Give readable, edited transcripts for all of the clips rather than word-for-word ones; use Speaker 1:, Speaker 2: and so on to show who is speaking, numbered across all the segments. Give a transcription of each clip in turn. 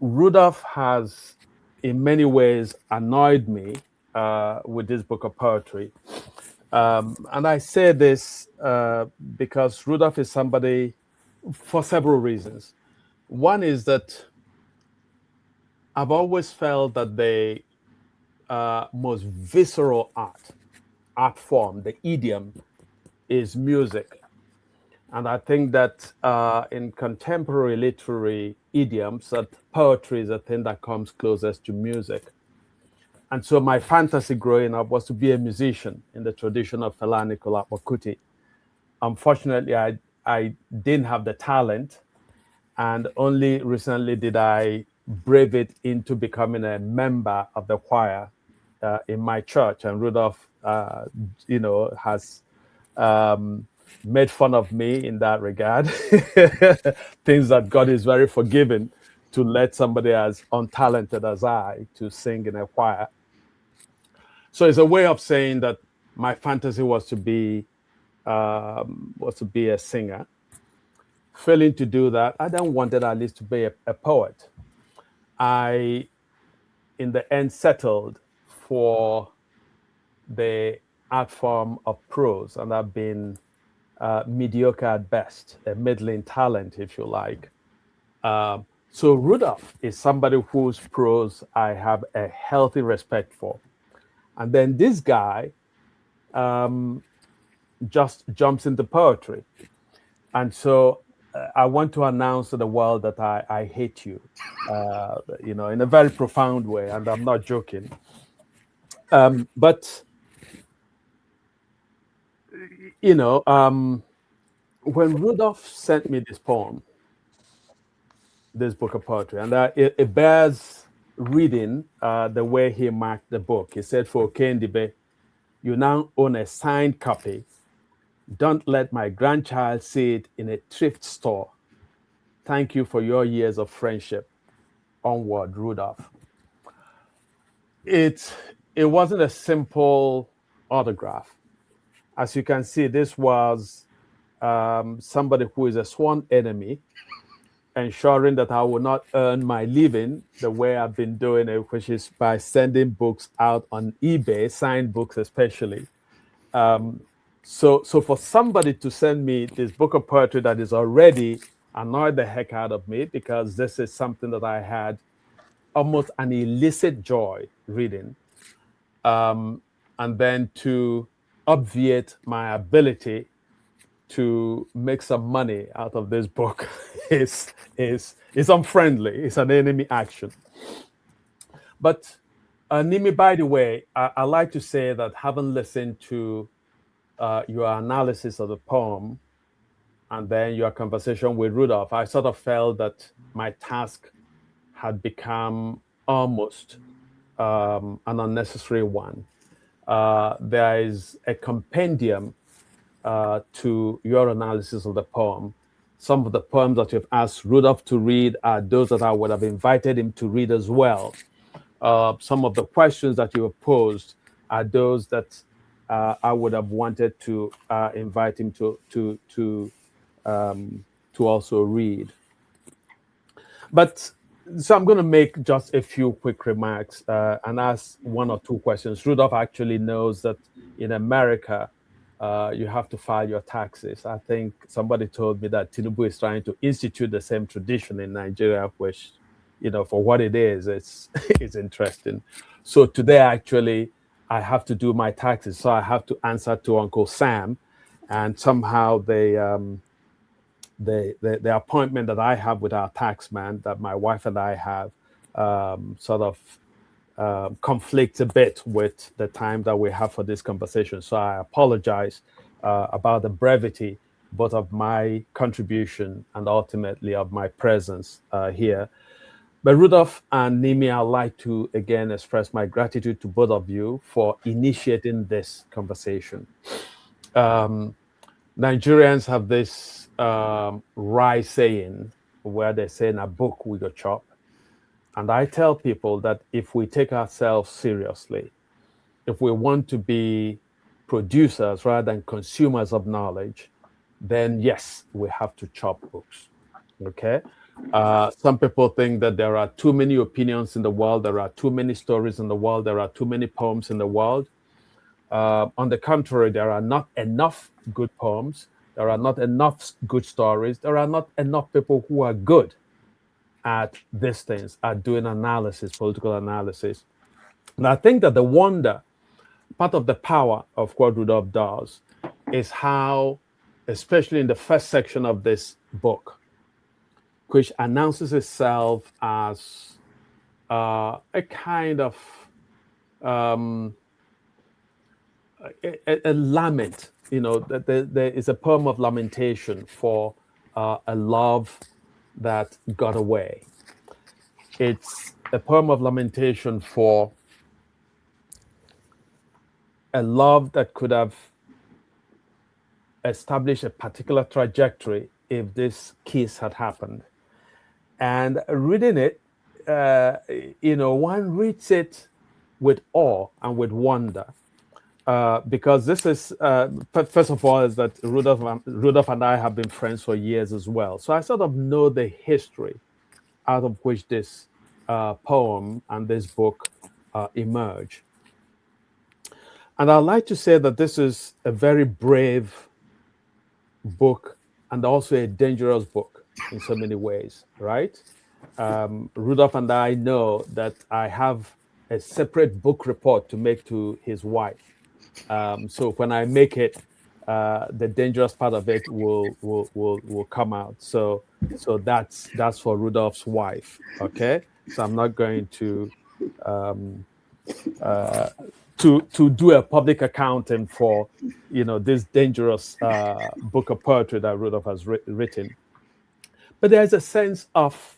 Speaker 1: Rudolph has, in many ways, annoyed me with this book of poetry. And I say this because Rudolph is somebody for several reasons. One is that I've always felt that the most visceral art form, the idiom, is music. And I think that in contemporary literary idioms, that poetry is a thing that comes closest to music. And so my fantasy growing up was to be a musician in the tradition of Fela Nicola Kuti. Unfortunately, I didn't have the talent, and only recently did I brave it into becoming a member of the choir in my church. And Rudolph, has made fun of me in that regard. Things that God is very forgiving to let somebody as untalented as I to sing in a choir. So it's a way of saying that my fantasy was to be a singer. Failing to do that, I then wanted at least to be a poet. I, in the end, settled for the art form of prose, and I've been mediocre at best, a middling talent, if you like. So Rudolph is somebody whose prose I have a healthy respect for. And then this guy just jumps into poetry. And so I want to announce to the world that I hate you, in a very profound way, and I'm not joking. But when Rudolph sent me this poem, this book of poetry, and it bears reading the way he marked the book. He said, "For Okey Ndibe, you now own a signed copy. Don't let my grandchild see it in a thrift store. Thank you for your years of friendship. Onward, Rudolph." It wasn't a simple autograph. As you can see, this was somebody who is a sworn enemy, ensuring that I will not earn my living the way I've been doing it, which is by sending books out on eBay, signed books especially. So for somebody to send me this book of poetry that is already annoyed the heck out of me, because this is something that I had almost an illicit joy reading, and then to obviate my ability to make some money out of this book is unfriendly. It's an enemy action. But Nimi, by the way, I like to say that having listened to your analysis of the poem and then your conversation with Rudolph, I sort of felt that my task had become almost an unnecessary one. There is a compendium to your analysis of the poem. Some of the poems that you've asked Rudolph to read are those that I would have invited him to read as well. Some of the questions that you have posed are those that I would have wanted to invite him to also read. But so I'm going to make just a few quick remarks and ask one or two questions. Rudolph actually knows that in America, you have to file your taxes. I think somebody told me that Tinubu is trying to institute the same tradition in Nigeria, which, for what it is, it's interesting. So today, actually, I have to do my taxes. So I have to answer to Uncle Sam, and somehow the appointment that I have with our taxman, that my wife and I have, sort of conflicts a bit with the time that we have for this conversation. So I apologize about the brevity, both of my contribution and ultimately of my presence here. But Rudolph and Nimi, I'd like to again express my gratitude to both of you for initiating this conversation. Nigerians have this wry saying where they say, "In a book we go chop." And I tell people that if we take ourselves seriously, if we want to be producers rather than consumers of knowledge, then yes, we have to chop books. Okay? Some people think that there are too many opinions in the world, there are too many stories in the world, there are too many poems in the world. On the contrary, there are not enough good poems, there are not enough good stories, there are not enough people who are good at these things, at doing analysis, political analysis. And I think that the wonder, part of the power of what Rudolph does, is how, especially in the first section of this book, which announces itself as a kind of um, a lament. You know, there is a poem of lamentation for a love that got away. It's a poem of lamentation for a love that could have established a particular trajectory if this kiss had happened. And reading it, one reads it with awe and with wonder. Because this is, first of all, is that Rudolph and I have been friends for years as well. So I sort of know the history out of which this poem and this book emerge. And I'd like to say that this is a very brave book and also a dangerous book in so many ways, right? Rudolph and I know that I have a separate book report to make to his wife. So when I make it, the dangerous part of it will come out. So that's for Rudolph's wife. Okay, so I'm not going to do a public accounting for this dangerous book of poetry that Rudolph has written. But there's a sense of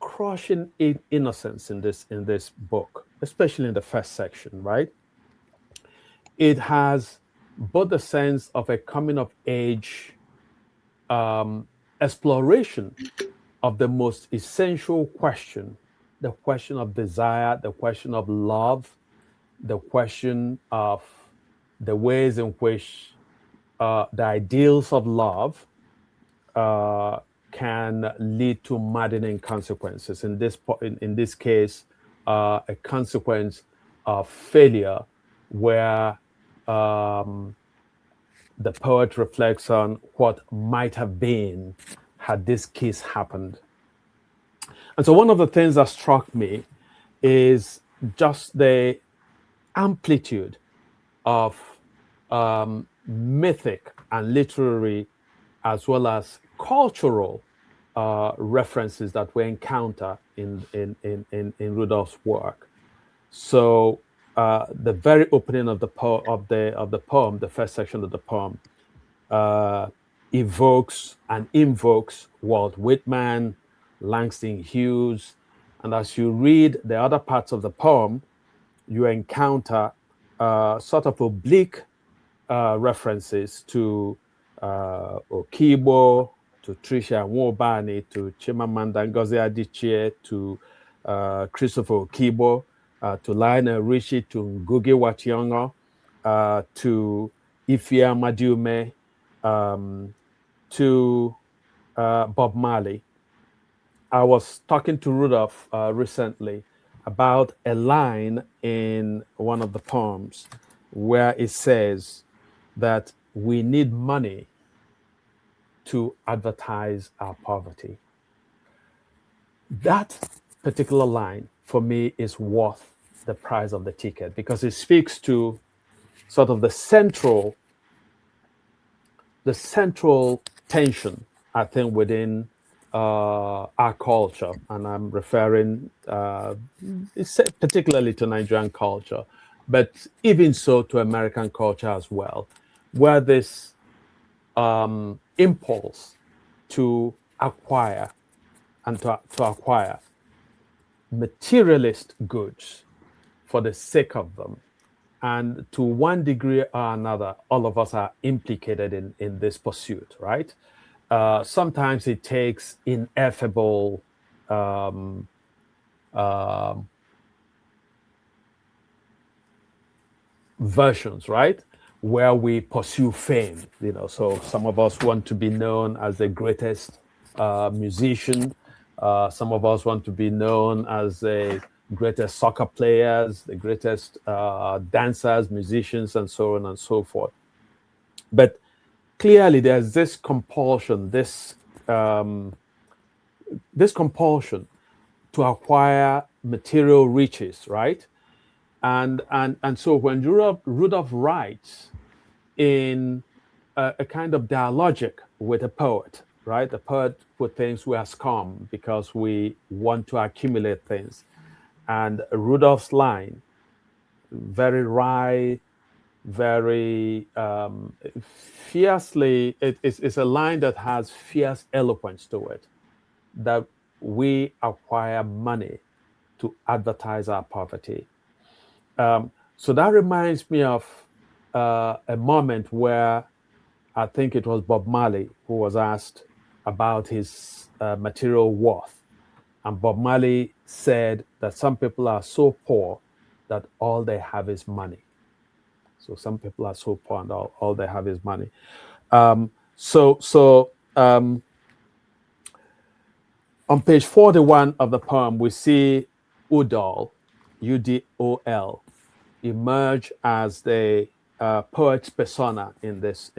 Speaker 1: crushing innocence in this book, especially in the first section, right? It has both the sense of a coming of age exploration of the most essential question, the question of desire, the question of love, the question of the ways in which the ideals of love can lead to maddening consequences. In this case, a consequence of failure, where the poet reflects on what might have been had this kiss happened. And so one of the things that struck me is just the amplitude of mythic and literary as well as cultural references that we encounter in Rudolph's work. So the very opening of the poem, the first section of the poem, evokes and invokes Walt Whitman, Langston Hughes, and as you read the other parts of the poem, you encounter sort of oblique references to Okibo, to Tricia Nwobani, to Chimamanda Ngozi Adichie, to Christopher Okibo, to Lionel Richie, to Ngugi wa Thiong'o, to Ifeoma Madiume, to Bob Marley. I was talking to Rudolph recently about a line in one of the poems where it says that we need money to advertise our poverty. That particular line for me is worth the price of the ticket because it speaks to sort of the central tension, I think, within our culture, and I'm referring particularly to Nigerian culture, but even so to American culture as well, where this impulse to acquire and to acquire materialist goods for the sake of them. And to one degree or another, all of us are implicated in this pursuit, right? Sometimes it takes ineffable versions, right? Where we pursue fame, so some of us want to be known as the greatest musician. Some of us want to be known as the greatest soccer players, the greatest dancers, musicians, and so on and so forth. But clearly, there's this compulsion, this compulsion to acquire material riches, right? And so when Rudolph writes in a kind of dialogic with a poet, right? The poet who thinks we are scum because we want to accumulate things. And Rudolph's line, very wry, very fiercely, it's a line that has fierce eloquence to it, that we acquire money to advertise our poverty. So that reminds me of a moment where I think it was Bob Marley who was asked about his material worth. And Bob Marley said that some people are so poor that all they have is money. So some people are so poor and all they have is money. On page 41 of the poem, we see Udol, Udol, emerge as the poet's persona in this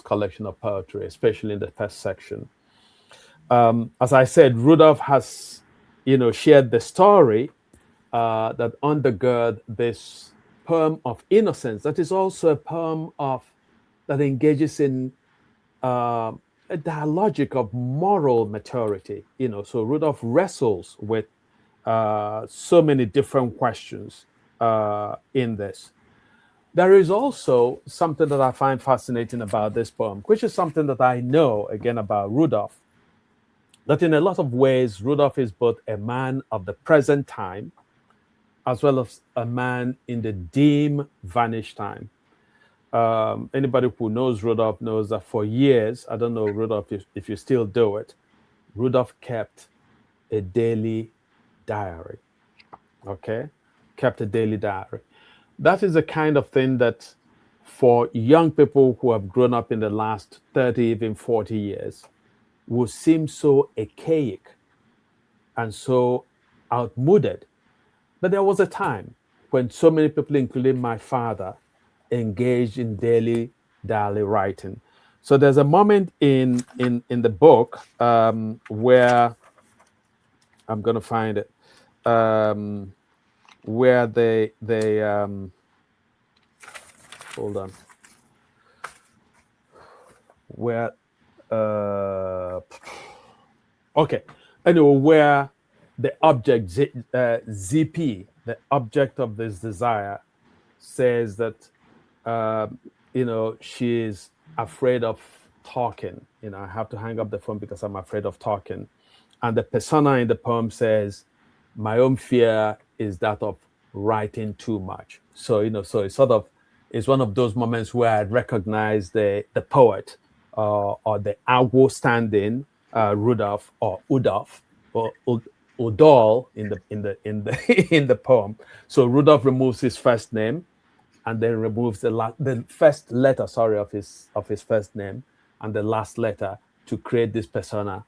Speaker 1: collection of poetry, especially in the first section. As I said, Rudolph has, shared the story that undergird this poem of innocence. That is also a poem that engages in a dialogic of moral maturity. So Rudolph wrestles with so many different questions in this. There is also something that I find fascinating about this poem, which is something that I know, again, about Rudolph, that in a lot of ways, Rudolph is both a man of the present time as well as a man in the dim, vanished time. Anybody who knows Rudolph knows that for years, I don't know, Rudolph, if you still do it, Rudolph kept a daily diary, okay? Kept a daily diary. That is the kind of thing that for young people who have grown up in the last 30, even 40 years, will seem so archaic and so outmoded. But there was a time when so many people, including my father, engaged in daily diary writing. So there's a moment in the book where I'm going to find it, where they hold on, where okay, anyway, where the object ZP, the object of this desire, says that she's afraid of talking. I have to hang up the phone because I'm afraid of talking. And the persona in the poem says, my own fear is that of writing too much. So, so it's one of those moments where I recognize the poet or the Agwo standing Rudolph or Udolph or Udol in the poem. So Rudolph removes his first name and then removes the first letter, of his first name and the last letter to create this persona